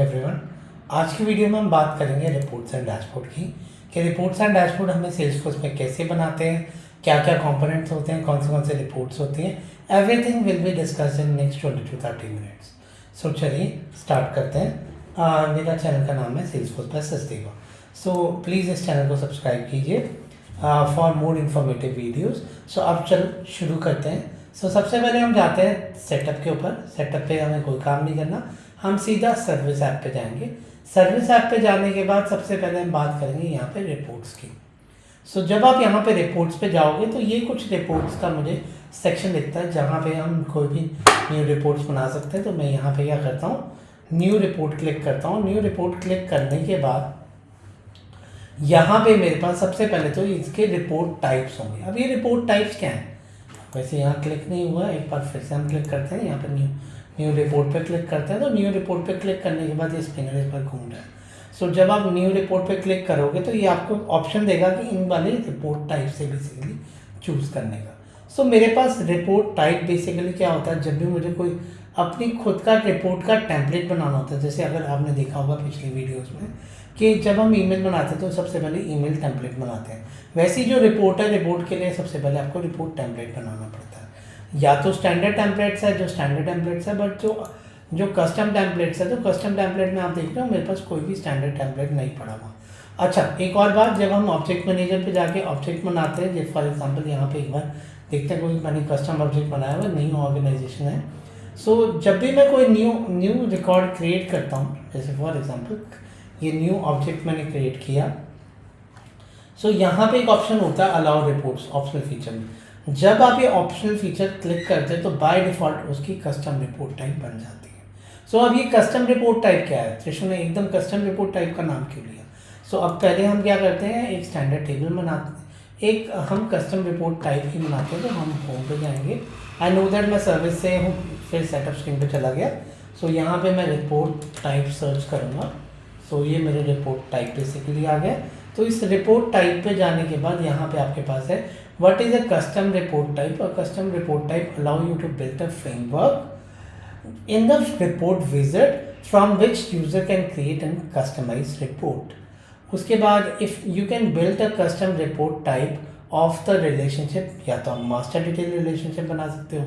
Everyone, आज की video में हम बात करेंगे रिपोर्ट्स एंड डैशबोर्ड की कि रिपोर्ट्स एंड डैशबोर्ड हमें सेल्सफोर्स में कैसे बनाते हैं, क्या क्या कंपोनेंट्स होते हैं, कौन से रिपोर्ट्स होती हैं। Everything will be discussed in next 20 to 30 minutes. So चलिए स्टार्ट करते हैं। मेरा चैनल का नाम है सेल्सफोर्स प्लस सस्तेवा। सो प्लीज़ इस चैनल को सब्सक्राइब कीजिए for more informative videos. So अब चलो शुरू करते हैं। सबसे पहले हम जाते हैं सेटअप के ऊपर। सेटअप पे हमें कोई काम नहीं करना, हम सीधा सर्विस ऐप पे जाएंगे। सर्विस ऐप पे जाने के बाद सबसे पहले हम बात करेंगे यहाँ पे रिपोर्ट्स की। जब आप यहाँ पे रिपोर्ट्स पे जाओगे तो ये कुछ रिपोर्ट्स का मुझे सेक्शन दिखता है जहाँ पे हम कोई भी न्यू रिपोर्ट्स बना सकते हैं। तो मैं यहाँ पे क्या करता हूँ, न्यू रिपोर्ट क्लिक करता हूँ। न्यू रिपोर्ट क्लिक करने के बाद यहाँ पे मेरे पास सबसे पहले तो इसके रिपोर्ट टाइप्स होंगे। अब ये रिपोर्ट टाइप्स क्या हैं, वैसे यहाँ क्लिक नहीं हुआ, एक बार फिर से हम क्लिक करते हैं। यहाँ पे न्यू रिपोर्ट पे क्लिक करते हैं। तो न्यू रिपोर्ट पे क्लिक करने के बाद ये स्पिनर इस पर घूम रहा है। जब आप न्यू रिपोर्ट पे क्लिक करोगे तो ये आपको ऑप्शन देगा कि इन वाले रिपोर्ट टाइप से बेसिकली चूज़ करने का। मेरे पास रिपोर्ट टाइप बेसिकली क्या होता है, जब भी मुझे कोई अपनी खुद का रिपोर्ट का टेम्पलेट बनाना होता है। जैसे अगर आपने देखा होगा पिछले वीडियोज़ में कि जब हम ईमेल बनाते हैं तो सबसे पहले ईमेल टेम्पलेट बनाते हैं। वैसी जो रिपोर्ट है, रिपोर्ट के लिए सबसे पहले आपको रिपोर्ट टेम्पलेट बनाना पड़ता है। या तो स्टैंडर्ड टेम्पलेट्स है, बट जो कस्टम टेम्पलेट्स है, तो कस्टम टेम्पलेट में आप देख रहे हो मेरे पास कोई भी स्टैंडर्ड टेम्पलेट नहीं पड़ा हुआ। अच्छा, एक और बात, जब हम ऑब्जेक्ट मैनेजर पे जाके ऑब्जेक्ट बनाते हैं, जैसे फॉर एग्जांपल यहाँ पे एक बार देखते हैं, कोई मैंने कस्टम ऑब्जेक्ट बनाया हुआ, न्यू ऑर्गेनाइजेशन है। जब भी मैं कोई न्यू रिकॉर्ड क्रिएट करता हूँ, जैसे फॉर एग्जांपल ये न्यू ऑब्जेक्ट मैंने क्रिएट किया। यहाँ पे एक ऑप्शन होता है अलाउ रिपोर्ट्स ऑप्शनल फीचर में। जब आप ये ऑप्शनल फीचर क्लिक करते हैं तो बाय डिफ़ॉल्ट उसकी कस्टम रिपोर्ट टाइप बन जाती है। अब ये कस्टम रिपोर्ट टाइप क्या है, त्रिशु ने एकदम कस्टम रिपोर्ट टाइप का नाम क्यों लिया। अब पहले हम क्या करते हैं, एक स्टैंडर्ड टेबल बनाते हैं, एक हम कस्टम रिपोर्ट टाइप ही बनाते हैं। तो हम होम पे जाएंगे। आई नो दैट मैं सर्विस से हूँ, फिर सेटअप स्क्रीन पे चला गया। यहाँ पे मैं रिपोर्ट टाइप सर्च करूँगा। ये मेरे रिपोर्ट टाइप बेसिकली आ गया। तो इस रिपोर्ट टाइप पे जाने के बाद यहाँ पे आपके पास है what is a custom report type. और custom report type allow you to build a framework in the report wizard from which user can create and customize report. उसके बाद if you can build a custom report type of the relationship, या तो आप master detail relationship बना सकते हो,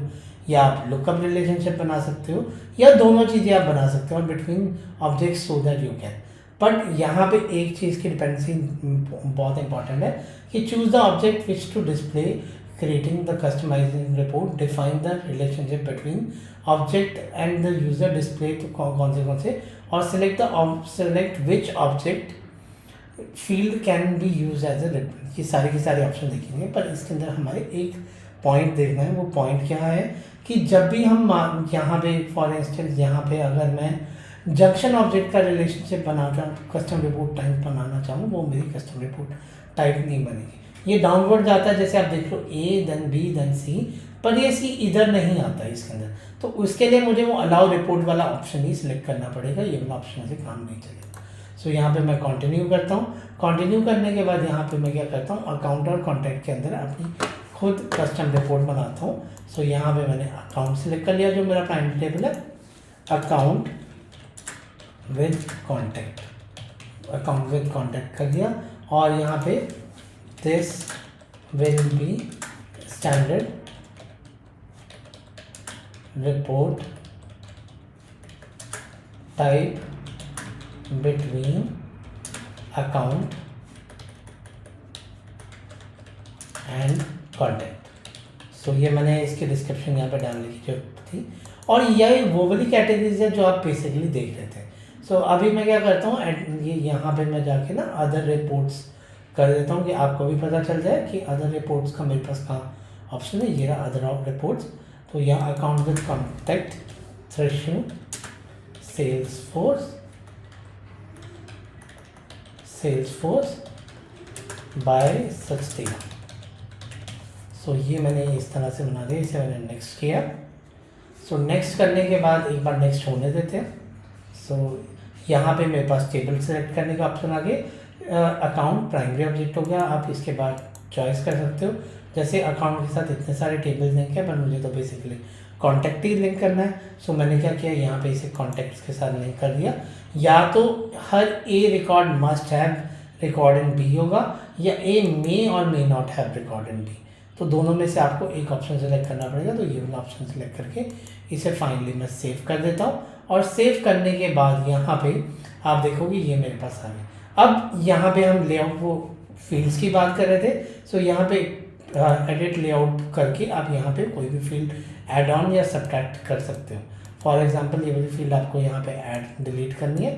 या आप लुकअप रिलेशनशिप बना सकते हो, या दोनों चीज़ें आप बना सकते हो between objects so that you can. But यहाँ पे एक चीज़ की डिपेंडेंसी बहुत इंपॉर्टेंट है कि choose the object which to display creating the customizing report, define the relationship between object and the user display. तो कौन से और select which object field can be use as a report. ये सारे के सारे ऑप्शन देखेंगे, पर इसके अंदर हमारे एक पॉइंट देखना है। वो पॉइंट क्या है कि जब भी हम यहाँ पे फॉर इंस्टेंस यहाँ पे अगर मैं जंक्शन ऑब्जेक्ट का रिलेशनशिप बनाकर कस्टम रिपोर्ट टाइप बनाना चाहूँ, वो मेरी कस्टम रिपोर्ट टाइप नहीं बनेगी। ये डाउनवर्ड जाता है, जैसे आप देख लो ए देन बी देन सी, पर ये सी इधर नहीं आता है इसके अंदर। तो उसके लिए मुझे वो अलाउ रिपोर्ट वाला ऑप्शन ही सिलेक्ट करना पड़ेगा, ये वाला ऑप्शन से काम नहीं चलेगा। यहाँ पे मैं कंटिन्यू करता हूँ। कंटिन्यू करने के बाद यहाँ पे मैं क्या करता हूँ, अकाउंट और कॉन्टैक्ट के अंदर अपनी खुद कस्टम रिपोर्ट बनाता हूँ। यहाँ पे मैंने अकाउंट सिलेक्ट कर लिया, जो मेरा प्राइमरी टेबल है, account with contact, account with contact कर दिया। और यहाँ पे this will be standard report type between account and contact. ये मैंने इसकी डिस्क्रिप्शन यहाँ पे डालने की जरूरत थी। और यही वो वाली कैटेगरीज है जो आप बेसिकली देख रहे थे। अभी मैं क्या करता हूँ, ये यहाँ पे मैं जाके ना अदर रिपोर्ट्स कर देता हूँ कि आपको भी पता चल जाए कि अदर रिपोर्ट्स का मेरे पास कहाँ ऑप्शन है। ये रहा अदर रिपोर्ट्स। तो यहाँ account with contact, threshold, Salesforce by Sachdeva. ये मैंने इस तरह से बना दिया। इसे मैंने नेक्स्ट किया। नेक्स्ट करने के बाद एक बार नेक्स्ट होने देते हैं। यहाँ पे मेरे पास टेबल सेलेक्ट करने का ऑप्शन आ गया। अकाउंट प्राइमरी ऑब्जेक्ट हो गया। आप इसके बाद चॉइस कर सकते हो, जैसे अकाउंट के साथ इतने सारे टेबल्स नहीं क्या, पर मुझे तो बेसिकली कॉन्टैक्ट ही लिंक करना है। सो मैंने क्या किया, यहाँ पे इसे कॉन्टैक्ट्स के साथ लिंक कर दिया। या तो हर A record must have record in B होगा, या A may or may not have record in B. तो दोनों में से आपको एक ऑप्शन सेलेक्ट करना पड़ेगा। तो ये वाला ऑप्शन सेलेक्ट करके इसे फाइनली मैं सेव कर देता हूँ। और सेव करने के बाद यहाँ पे आप देखोगे ये मेरे पास आ गया। अब यहाँ पे हम लेआउट वो फील्ड्स की बात कर रहे थे। सो यहाँ पे एडिट लेआउट करके आप यहाँ पे कोई भी फील्ड ऐड ऑन या सब्ट्रैक्ट कर सकते हो। फॉर एग्जांपल ये वाली फील्ड आपको यहाँ पे ऐड डिलीट करनी है।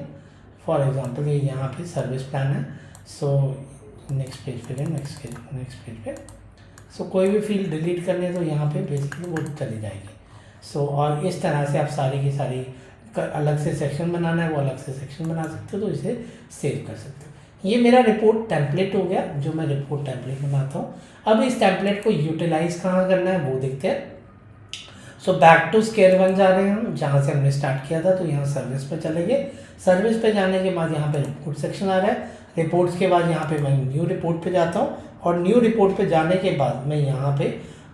फॉर एग्जांपल ये यहाँ पे सर्विस प्लान है। सो नेक्स्ट पेज पे है, नेक्स्ट पेज पे। सो कोई भी फील्ड डिलीट करनी है तो यहाँ पे बेसिकली वो चली जाएगी। सो और इस तरह से आप सारी की सारी अलग से सेक्शन बनाना है वो अलग से सेक्शन बना सकते हो, तो इसे सेव कर सकते हो। ये मेरा रिपोर्ट टेम्पलेट हो गया, जो मैं रिपोर्ट टेम्पलेट बनाता हूँ। अब इस टेम्पलेट को यूटिलाइज कहाँ करना है वो देखते हैं। So back to square one जा रहे हैं हम, जहाँ से हमने स्टार्ट किया था। तो यहाँ सर्विस पे चले गए। सर्विस पे जाने के बाद यहाँ पे रिपोर्ट सेक्शन आ रहा है। रिपोर्ट्स के बाद यहाँ पे मैं न्यू रिपोर्ट पे जाता हूँ, और न्यू रिपोर्ट पे जाने के बाद मैं यहाँ पे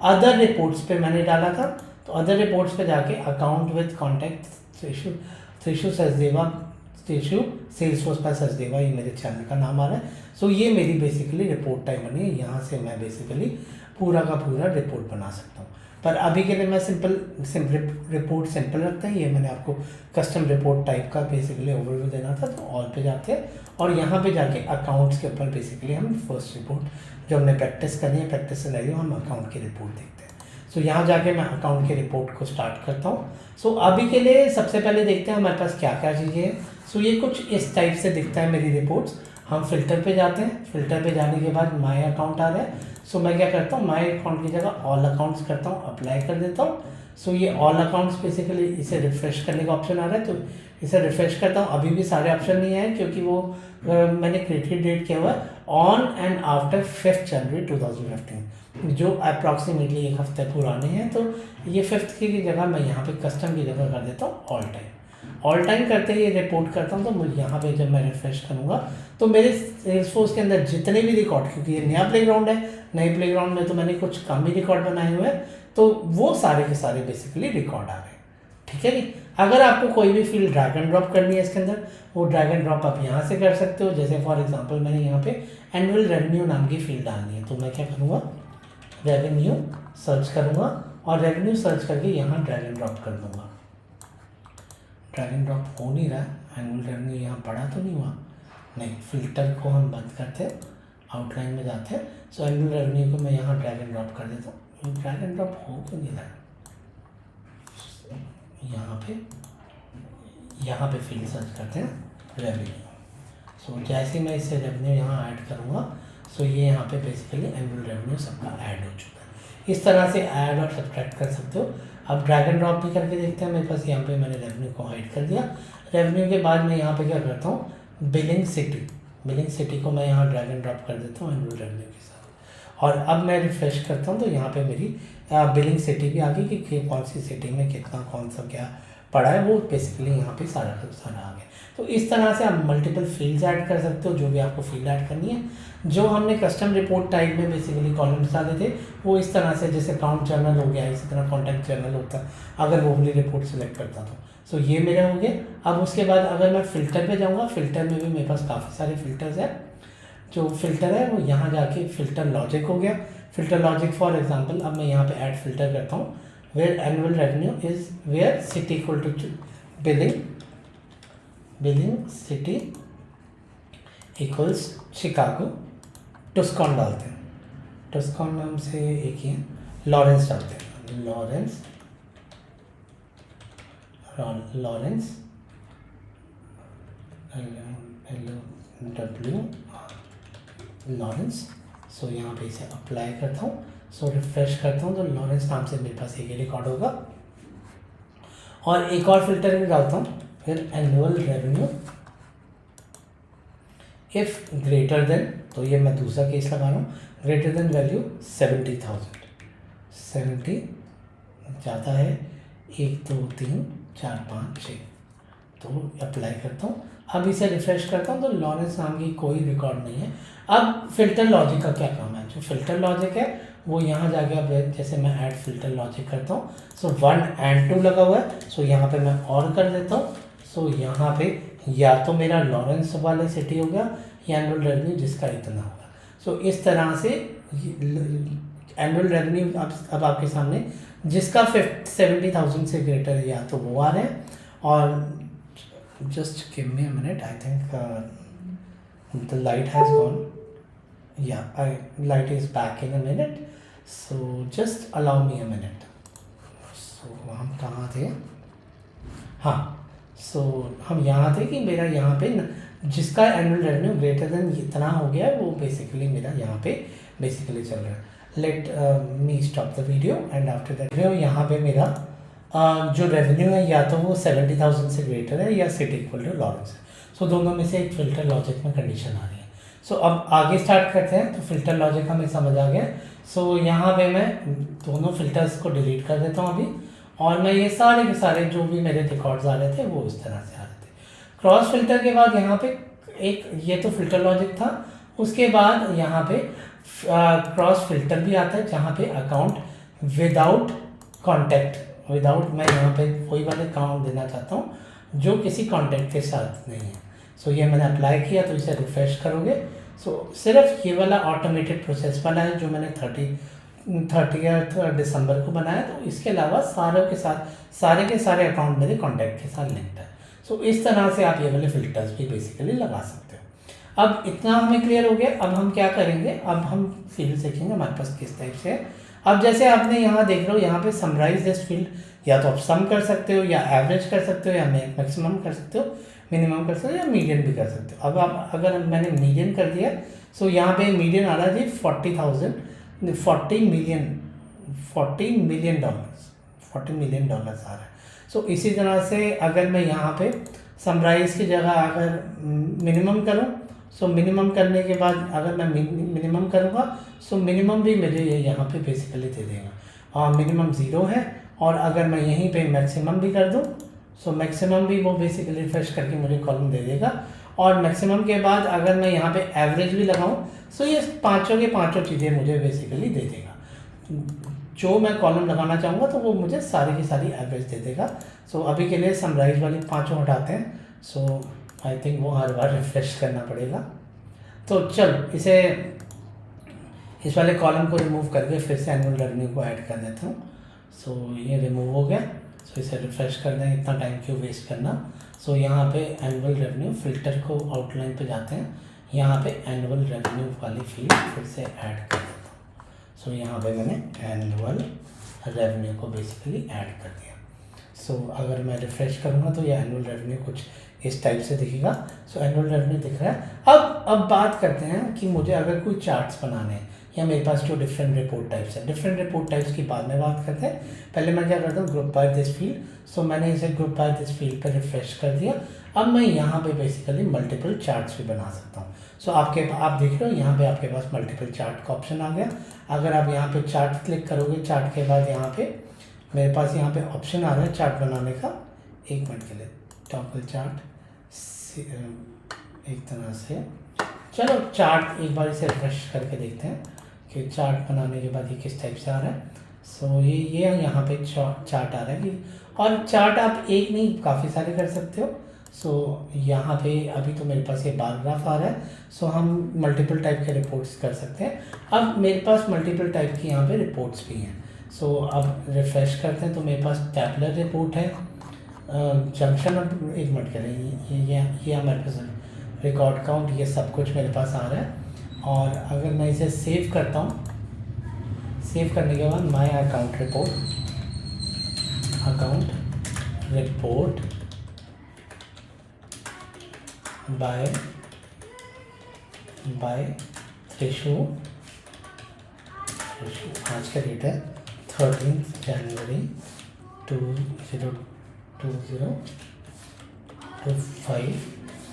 अदर रिपोर्ट्स पे मैंने डाला था। तो अदर रिपोर्ट्स पे जाके account with contact Trishu Sachdeva, Trishu Salesforce by Sachdeva, ये मेरे चैनल का नाम आ रहा है। सो ये मेरी बेसिकली रिपोर्ट टाइप बनी है। यहाँ से मैं बेसिकली पूरा का पूरा रिपोर्ट बना सकता हूँ। पर अभी के लिए मैं रिपोर्ट सिंपल रखते हैं। ये मैंने आपको कस्टम रिपोर्ट टाइप का बेसिकली ओवरव्यू देना था। तो ऑल पे जाते हैं और यहाँ पे जाके अकाउंट्स के ऊपर बेसिकली हम फर्स्ट रिपोर्ट जो हमने प्रैक्टिस करनी है, प्रैक्टिस से लगी हम अकाउंट की रिपोर्ट देखते हैं। सो यहाँ जाके मैं अकाउंट की रिपोर्ट को स्टार्ट करता हूँ। सो अभी के लिए सबसे पहले देखते हैं हमारे पास क्या क्या चीज़ें हैं। सो ये कुछ इस टाइप से दिखता है मेरी रिपोर्ट्स। हम फिल्टर पे जाते हैं। फिल्टर पे जाने के बाद माय अकाउंट आ रहा है। सो मैं क्या करता हूँ, माय अकाउंट की जगह ऑल अकाउंट्स करता हूँ, अप्लाई कर देता हूँ। सो ये ऑल अकाउंट्स बेसिकली इसे रिफ्रेश करने का ऑप्शन आ रहा है। तो इसे रिफ्रेश करता हूँ। अभी भी सारे ऑप्शन नहीं आए क्योंकि वो मैंने क्रिएटेड डेट किया हुआ है ऑन एंड आफ्टर 5 जनवरी 2015, जो अप्रॉक्सीमेटली एक हफ्ते पुराने हैं। तो ये 5 की जगह मैं यहाँ पे कस्टम की जगह कर देता हूँ ऑल टाइम। ऑल टाइम करते ही रिपोर्ट करता हूँ। तो मुझे यहाँ पे जब मैं रिफ्रेश करूँगा तो मेरे सेल्सफोर्स के अंदर जितने भी रिकॉर्ड, क्योंकि ये नया प्लेग्राउंड है, नए प्लेग्राउंड में तो मैंने कुछ कम ही रिकॉर्ड बनाए हुए हैं, तो वो सारे के सारे बेसिकली रिकॉर्ड आ रहे हैं। ठीक है जी। अगर आपको कोई भी फील्ड ड्रैग एंड ड्रॉप करनी है इसके अंदर, वो ड्रैग एंड ड्रॉप आप यहाँ से कर सकते हो। जैसे फॉर एग्जांपल मैंने यहाँ पे एनुअल रेवेन्यू नाम की फील्ड डालनी है। तो मैं क्या करूँगा, रेवेन्यू सर्च करूँगा और रेवेन्यू सर्च करके यहाँ ड्रैग एंड ड्रॉप कर दूँगा। ड्रैग एंड ड्रॉप हो नहीं रहा है। एनुअल रेवेन्यू यहाँ बड़ा तो नहीं हुआ, नहीं। फिल्टर को हम बंद करते हैं, आउटलाइन में जाते हैं। सो एनुअल रेवेन्यू को मैं यहाँ ड्रैग एंड ड्रॉप कर देता हूँ। ड्रैग एंड ड्रॉप हो क्यों नहीं रहा है, यहाँ पे फील्ड सर्च करते हैं रेवेन्यू। सो जैसे मैं इसे रेवेन्यू यहाँ ऐड करूँगा, सो ये यहाँ पे बेसिकली एनुअल रेवेन्यू सबका ऐड हो चुका है। इस तरह से ऐड और सब्ट्रैक्ट कर सकते हो। अब ड्रैग एंड ड्रॉप भी करके देखते हैं। मेरे पास यहाँ पे मैंने रेवेन्यू को हाइड कर दिया। रेवेन्यू के बाद मैं यहाँ पे क्या करता हूँ, बिलिंग सिटी को मैं यहाँ ड्रैग एंड ड्रॉप कर देता हूँ एनुअल रेवेन्यू के साथ। और अब मैं रिफ्रेश करता हूँ तो यहाँ पे मेरी बिलिंग सिटी भी आ गई कि कौन सी सिटी में कितना कौन सा क्या पड़ा है, वो बेसिकली यहाँ पे सारा का सारा आ गया। तो इस तरह से आप मल्टीपल फील्ड्स ऐड कर सकते हो, जो भी आपको फील्ड ऐड करनी है। जो हमने कस्टम रिपोर्ट टाइप में बेसिकली कॉलम्स डाले थे, वो इस तरह से, जैसे अकाउंट जर्नल हो गया, इसी तरह कॉन्टैक्ट जर्नल होता है अगर वो वाली रिपोर्ट सेलेक्ट करता तो। सो ये मेरा हो गया। अब उसके बाद अगर मैं फ़िल्टर पे जाऊँगा, फ़िल्टर में भी मेरे पास काफ़ी सारे फ़िल्टर्स हैं। जो फ़िल्टर है वो यहाँ जाके फ़िल्टर लॉजिक हो गया। फ़िल्टर लॉजिक फॉर एग्जांपल, अब मैं यहाँ पे ऐड फ़िल्टर करता हूँ where annual revenue is where city equal to billing city equals Chicago, Tucson डालते हैं। टस्कॉन नाम से एक ही है, लॉरेंस डालते हैं। Lawrence Lawrence. सो यहाँ पे इसे अप्लाई करता हूँ। सो रिफ्रेश करता हूँ तो लॉरेंस नाम से मेरे पास एक ही रिकॉर्ड होगा। और एक और फिल्टर भी डालता हूँ, फिर annual revenue if greater than, तो ये मैं दूसरा केस लगा रहा हूँ, ग्रेटर देन वैल्यू 70,000। 70 जाता है 1 2 3 4 5 6, तो अप्लाई करता हूँ। अब इसे रिफ्रेश करता हूँ तो लॉरेंस नाम की कोई रिकॉर्ड नहीं है। अब फिल्टर लॉजिक का क्या काम है, जो फिल्टर लॉजिक है वो यहाँ जाके अब जैसे मैं ऐड फिल्टर लॉजिक करता हूँ, सो 1 and 2 लगा हुआ है, सो यहाँ पे मैं और कर देता हूँ। सो यहाँ पे या तो मेरा लॉरेंस वाला सिटी हो गया या एनुअल रेवेन्यू जिसका इतना होगा। सो इस तरह से एनुअल रेवेन्यू अब आपके सामने जिसका 70,000 से ग्रेटर है या तो वो आ रहे हैं। और just give me a minute, I think the light has gone. Yeah, light is back in a minute, so just allow me a minute. So हम कहाँ थे? हाँ, so हम यहाँ थे कि मेरा यहाँ पे जिसका एनुअल रेवेन्यू ग्रेटर देन इतना हो गया है वो बेसिकली मेरा यहाँ पे बेसिकली चल रहा है। Let me stop the video and after that यहाँ पे मेरा जो रेवेन्यू है या तो वो 70,000 से ग्रेटर है या सिट इक्वल टू लॉरेंस है। सो दोनों में से एक फिल्टर लॉजिक में कंडीशन आ रही है। सो अब आगे स्टार्ट करते हैं। तो फिल्टर लॉजिक हमें समझ आ गया। सो यहाँ पे मैं दोनों फिल्टर्स को डिलीट कर देता हूँ अभी, और मैं ये सारे के सारे जो भी मेरे रिकॉर्ड्स आ रहे थे वो इस तरह से आ रहे थे। क्रॉस फिल्टर के बाद यहाँ पे एक ये तो फिल्टर लॉजिक था। उसके बाद यहाँ पे क्रॉस फिल्टर भी आता है जहाँ पे अकाउंट विदाउट कॉन्टैक्ट मैं यहाँ पे वही वाले अकाउंट देना चाहता हूँ जो किसी कॉन्टैक्ट के साथ नहीं है। सो ये मैंने अप्लाई किया तो इसे रिफ्रेश करोगे। सो सिर्फ ये वाला ऑटोमेटेड प्रोसेस वाला है जो मैंने 30 दिसंबर को बनाया। तो इसके अलावा सारे के सारे अकाउंट मेरे कॉन्टैक्ट के साथ लिंक्ड है। सो इस तरह से आप ये वाले फिल्टर्स भी बेसिकली लगा सकते हो। अब इतना हमें क्लियर हो गया। अब हम क्या करेंगे, अब हम फील्ड देखेंगे हमारे पास किस टाइप से है। अब जैसे आपने यहाँ देख रहे हो यहाँ पे समराइज दिस फील्ड, या तो आप सम कर सकते हो या एवरेज कर सकते हो या मैक्सिमम कर सकते हो, मिनिमम कर सकते हो या मीडियन भी कर सकते हो। अब आप अगर मैंने मीडियन कर दिया, सो यहाँ पे मीडियन आ रहा है जी 40 मिलियन डॉलर्स आ रहा है। सो इसी तरह से अगर मैं यहाँ पे समराइज की जगह अगर मिनिमम करूँ, सो मिनिमम करने के बाद अगर मैं मिनिमम करूँगा सो मिनिमम भी मुझे ये यहाँ पे बेसिकली दे देगा। और मिनिमम 0 है। और अगर मैं यहीं पे मैक्सिमम भी कर दूँ सो मैक्सिमम भी वो बेसिकली रिफ्रेश करके मुझे कॉलम दे देगा। और मैक्सिमम के बाद अगर मैं यहाँ पे एवरेज भी लगाऊँ सो ये पाँचों के पाँचों चीज़ें मुझे बेसिकली दे देगा। जो मैं कॉलम लगाना चाहूँगा तो वो मुझे सारी की सारी एवरेज दे देगा। सो अभी के लिए समराइज वाली पाँचों हटाते हैं। सो आई थिंक वो हर बार रिफ्रेश करना पड़ेगा। तो चल इस वाले कॉलम को रिमूव करके फिर से एनुअल रेवेन्यू को ऐड कर देता हूँ। सो ये रिमूव हो गया। सो इसे रिफ्रेश कर दें, इतना टाइम क्यों वेस्ट करना। सो यहाँ पे एनुअल रेवेन्यू फिल्टर को आउटलाइन पे जाते हैं, यहाँ पे एनुअल रेवेन्यू वाली फील्ड फिर से ऐड कर देता हूँ। सो यहाँ पे मैंने एनुअल रेवेन्यू को बेसिकली ऐड कर दिया। सो अगर मैं रिफ्रेश करूँगा तो ये एनुअल रेवेन्यू कुछ इस टाइप से दिखेगा। सो एनुअल रेवेन्यू दिख रहा है। अब बात करते हैं कि मुझे अगर कोई चार्ट्स बनाने हैं या मेरे पास जो डिफरेंट रिपोर्ट टाइप्स है, डिफरेंट रिपोर्ट टाइप्स की बाद में बात करते हैं। पहले मैं क्या करता हूँ, ग्रुप बाय दिस फील्ड। सो मैंने इसे ग्रुप बाय दिस फील्ड पर रिफ्रेश कर दिया। अब मैं यहाँ पे बेसिकली मल्टीपल चार्ट्स भी बना सकता हूँ। सो आप देख रहे हो यहाँ पे आपके पास मल्टीपल चार्ट का ऑप्शन आ गया। अगर आप यहाँ पे चार्ट क्लिक करोगे, चार्ट के बाद यहाँ पे मेरे पास यहाँ पे ऑप्शन आ रहा है चार्ट बनाने का। 1 मिनट के लिए टॉगल चार्ट एक तरह से, चलो चार्ट एक बार इसे रिफ्रेश करके देखते हैं कि चार्ट बनाने के बाद ये किस टाइप से आ रहा है। सो ये यहाँ पे चार्ट आ रहा है कि, और चार्ट आप एक नहीं काफ़ी सारे कर सकते हो। सो यहाँ पे अभी तो मेरे पास ये बार ग्राफ आ रहा है। सो हम मल्टीपल टाइप के रिपोर्ट्स कर सकते हैं। अब मेरे पास मल्टीपल टाइप की यहाँ पे रिपोर्ट्स भी हैं। सो अब रिफ्रेश करते हैं तो मेरे पास टैबुलर रिपोर्ट है, जंक्शन और 1 मिनट करें ये हमारे पास रिकॉर्ड काउंट, ये सब कुछ मेरे पास आ रहा है। और अगर मैं इसे सेव करता हूँ, सेव करने के बाद माय अकाउंट रिपोर्ट बाय थ्रेशो, आज का डेट है 13 जनवरी 2025।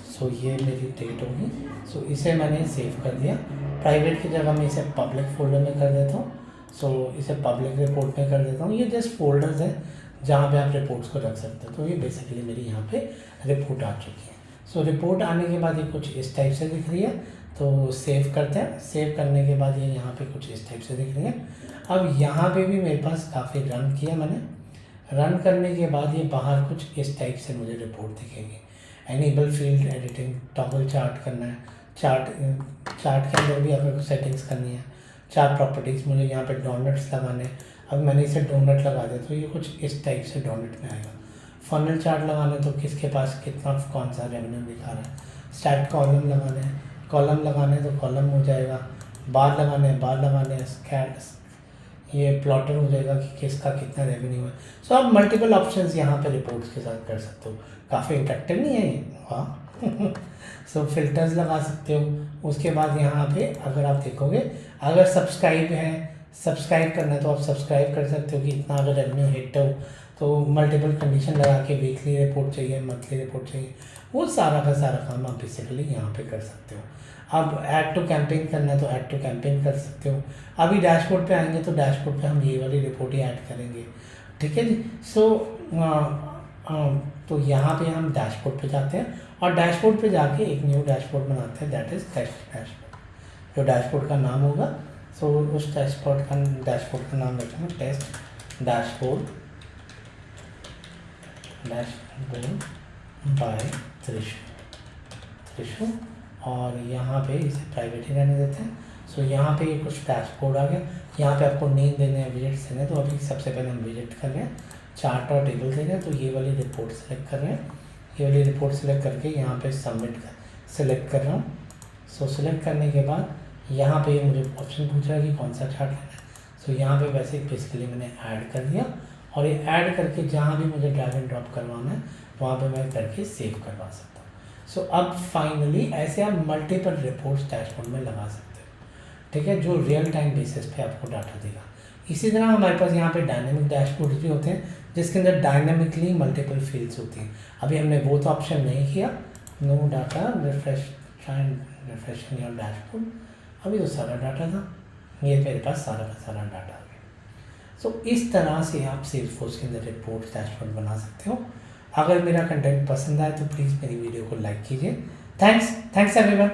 सो ये मेरी डेट होगी। सो इसे मैंने सेव कर दिया। प्राइवेट की जगह मैं इसे पब्लिक फोल्डर में कर देता हूँ। सो इसे पब्लिक रिपोर्ट में कर देता हूँ। ये जस्ट फोल्डर्स हैं जहाँ पे आप रिपोर्ट्स को रख सकते हो। तो ये बेसिकली मेरी यहाँ पे रिपोर्ट आ चुकी है। सो रिपोर्ट आने के बाद ये कुछ इस टाइप से दिख रही है। तो सेव करते हैं। सेव करने के बाद ये यहाँ पे कुछ इस टाइप से दिख रही है। अब यहाँ पे भी मेरे पास काफ़ी रन किया मैंने। रन करने के बाद ये बाहर कुछ इस टाइप से मुझे रिपोर्ट दिखेगी। Enable field editing, toggle chart करना है, चार्ट के अंदर भी आपको सेटिंग्स करनी है। चार्ट प्रॉपर्टीज़, मुझे यहाँ पे डोनट्स लगाने हैं। अब मैंने इसे डोनट लगा दिया तो ये कुछ इस टाइप से डोनट में आएगा। फनल चार्ट लगाने तो किसके पास कितना कौन सा रेवेन्यू दिखा रहा है। स्टैट कॉलम लगाने हैं, कॉलम लगाने तो कॉलम हो जाएगा। बार लगाने हैं, बार लगाने हैं। स्कैट ये प्लॉटर हो जाएगा कि किसका कितना रेवेन्यू है। सो आप मल्टीपल ऑप्शंस यहाँ पे रिपोर्ट्स के साथ कर सकते हो। काफ़ी इंटरेक्टिव नहीं है ये? वाह। सो फिल्टर्स लगा सकते हो। उसके बाद यहाँ पे अगर आप देखोगे, अगर सब्सक्राइब करना है तो आप सब्सक्राइब कर सकते हो कि इतना अगर रेवेन्यू हिट हो तो मल्टीपल कंडीशन लगा के वीकली रिपोर्ट चाहिए, मंथली रिपोर्ट चाहिए, वो सारा का सारा काम आप बेसिकली यहाँ पे कर सकते हो। अब ऐड टू कैंपेन करना है तो ऐड टू कैंपेन कर सकते हो। अभी डैशबोर्ड पे आएंगे तो डैशबोर्ड पे हम ये वाली रिपोर्ट ही ऐड करेंगे, ठीक है जी। सो तो यहाँ पे हम डैशबोर्ड पे जाते हैं और डैशबोर्ड पे जाके एक न्यू डैशबोर्ड बनाते हैं, दैट इज़ टेस्ट डैशबोर्ड। जो डैशबोर्ड का नाम होगा, सो उस डैशबोर्ड का नाम रखेंगे टेस्ट डैशबोर्ड बाय त्रिशु। और यहाँ पे इसे प्राइवेट ही रहने देते हैं। सो यहाँ पे कुछ डैशबोर्ड आ गया। यहाँ पे आपको नेम देने हैं, विजिट्स देने हैं, तो अभी सबसे पहले हम विजिट कर रहे हैं, चार्ट और टेबल दे रहे हैं। तो ये वाली रिपोर्ट सेलेक्ट कर रहे हैं। ये वाली रिपोर्ट सेलेक्ट करके यहाँ पे सबमिट सेलेक्ट कर रहा हूँ। सो सेलेक्ट करने के बाद यहाँ पे मुझे ऑप्शन पूछ रहा है कि कौन सा चार्ट लेना है। सो यहाँ पे वैसे बेसिकली मैंने ऐड कर दिया और ये ऐड करके जहाँ भी मुझे ड्रैग एंड ड्रॉप करवाना है वहाँ पे मैं करके सेव करवा सकता हूँ। सो अब फाइनली ऐसे आप मल्टीपल रिपोर्ट्स डैशबोर्ड में लगा सकते हो, ठीक है, जो रियल टाइम बेसिस पे आपको डाटा देगा। इसी तरह हमारे पास यहाँ पे डायनेमिक डैशबोर्ड भी होते हैं जिसके अंदर डायनेमिकली मल्टीपल फील्ड्स होती हैं। अभी हमने वो तो ऑप्शन नहीं किया, no data refreshing your dashboard. अभी तो सारा डाटा था, ये मेरे पास सारा का सारा डाटा आ गया। सो इस तरह से आप सेल्सफोर्स के अंदर रिपोर्ट डैशबोर्ड बना सकते हो। अगर मेरा कंटेंट पसंद आए तो प्लीज़ मेरी वीडियो को लाइक कीजिए। Thanks everyone.